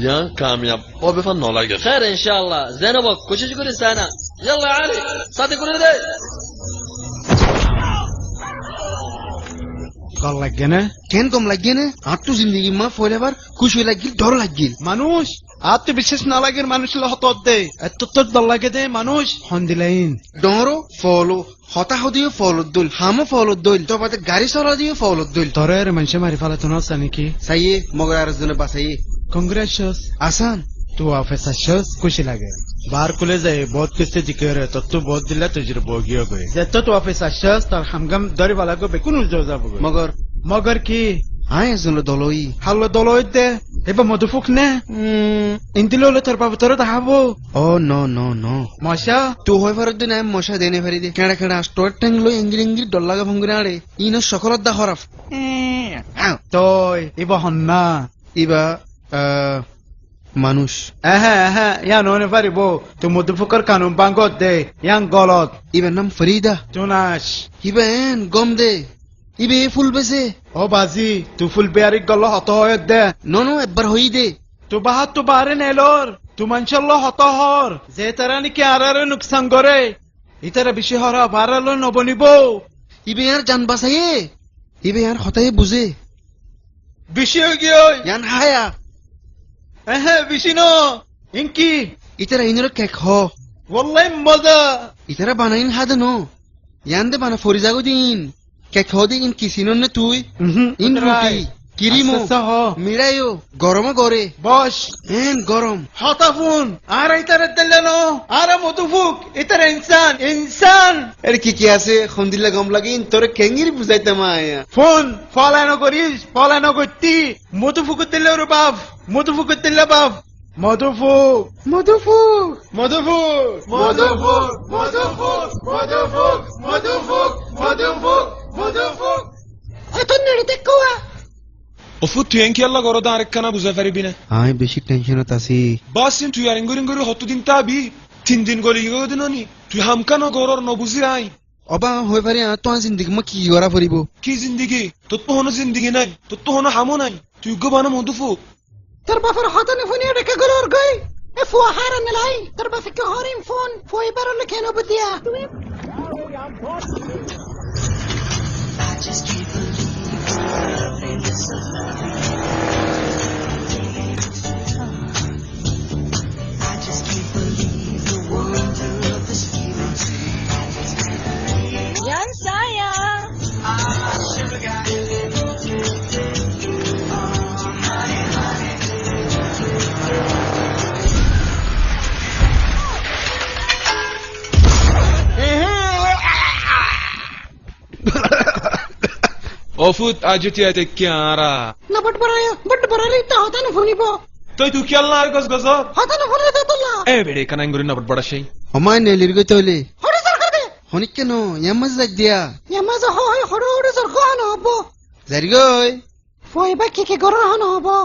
yan कामयाब और बेफा नौलागे خير ان شاء الله زينبك कोशिश करी साना يلا يا علي साथी করে দে কল লাগে না কেন কম লাগে না আর তো জিন্দগি মা ফলেবার খুশি লাগিল ডর লাগিল মানুষ আত্মবিশ্বাস না লাগে মানুষের হত দে এত তোর দল লাগে দে মানুষ হন্দিলাইন ডরো ফলো হতা হদিও ফলত দল হামো ফলত দল তো পাতে গাড়ি চলা দিও ফলত দল তোরের মানুষে মারি ফেলাতো না নাকি সাইয়ে মগর আর জনে বাসাইয়ে কংগ্রেচুলেশনস আসান तू ऑफिस अच्छोस खुशी लगे बाहर खुले जाए बहुत किस्से जिक्र है तो तू बहुत दिला तुझे बोगी हो गए जब तू ऑफिस अच्छोस तो हमगम दरी वाला को बेकुन उल्टा हो गए मगर की আয় জনে দলই হালো দলই দে এবার মধুফুক নে ইন্দিলো লে তোর বাবু তোর দাহাবো ও নো নো নো মশা তু হই ফারদ দিন আই মশা দেনে ফারি দে কেড়া কেড়া স্টোর ট্যাংলো ইঞ্জিন ইঞ্জিন ডল্লাগা ভঙ্গিনা আড়ে ইনো সকলত দা হরাফ তোই এবার হন্না ইবা মানুষ ইয়া ননে পারিব তুই মধুফুকর কানুন বাঙ্গত দে ইয়াং গলত ইবার নাম ফরিদা তুনাস ইবা এন গম দে ইবে ফুল বেছে ও বাজি তুই ফুল বেয়ারি গল হত হয় দে নো নো একবার হই দে তু বাহাত তু বারে নেলোর তু মানশাল্লাহ হত হর যে তারা নাকি আরারে নুকসান করে ইতারা বেশি হরা বারালো নবনিব ইবে আর জান বাসাইয়ে ইবে আর হতায়ে বুঝে বেশি হয়ে গিয়ে ইয়ান হায়া বেশি ন ইনকি ইতারা ইনর কেক হ ওয়াল্লাহি মজা ইতারা বানাইন হাদে নো ইয়ান দে বানা ফরিজাগো দিন কেক হ দিন কিসিনন নে তুই ইন রুটি কিরিমো মিড়াইও গরম গরে বস এন গরম হতাফুন আর ইতারে দিলেনো আর মধুফুক ইতারে ইনসান ইনসান এর কি আছে খন্দিলা গম লাগিন তোরে কেঙ্গির বুঝাইতে মায়া ফোন ফলানো করিস ফলানো করতি মধুফুক দিলে রে বাপ মধুফুক দিলে বাপ মধুফুক মধুফুক মধুফুক মধুফুক মধুফুক মধুফুক মধুফুক মধুফুক মধুফুক এত নেড়ে কোয়া Ofut tu enki alla goroda arekkana bu zaferi bine. I বেশি টেনশনত আছি Basin tu yarin gorin gori hotu din tabi. Tindin goli godin oni. Tu hamkano goror no buzirai. অবা হই পারে তো জিন্দিগি মা কি করা পড়িব Ki zindagi? Tutto hono zindagi nai. Tutto hono hamo nai. Tu gobana modufu. তোর বাপের হাতানে ফোনে রেখে গেল আর গই এ ফুয়া হারান লাই তোর বাপে কে হরিম ফোন ফুই বারো লেখে নব দিয়া Yan saya. Ofut ajuti ate kyara. না বট বড়াই তা হাতানে ফোনিব Toy tu ki alla argos gozot. হাতানে ফোনে দে তোলা E bede kana ngori na bada shay. আমায় নেলির গইতে হইলে হরে সরকার দে হনিক কেন ইয়ামাজ লাগ দিয়া ইয়ামাজ হয় হরে হরে সরকার হবো জারি গই ফুই বা কি গরর হন হবো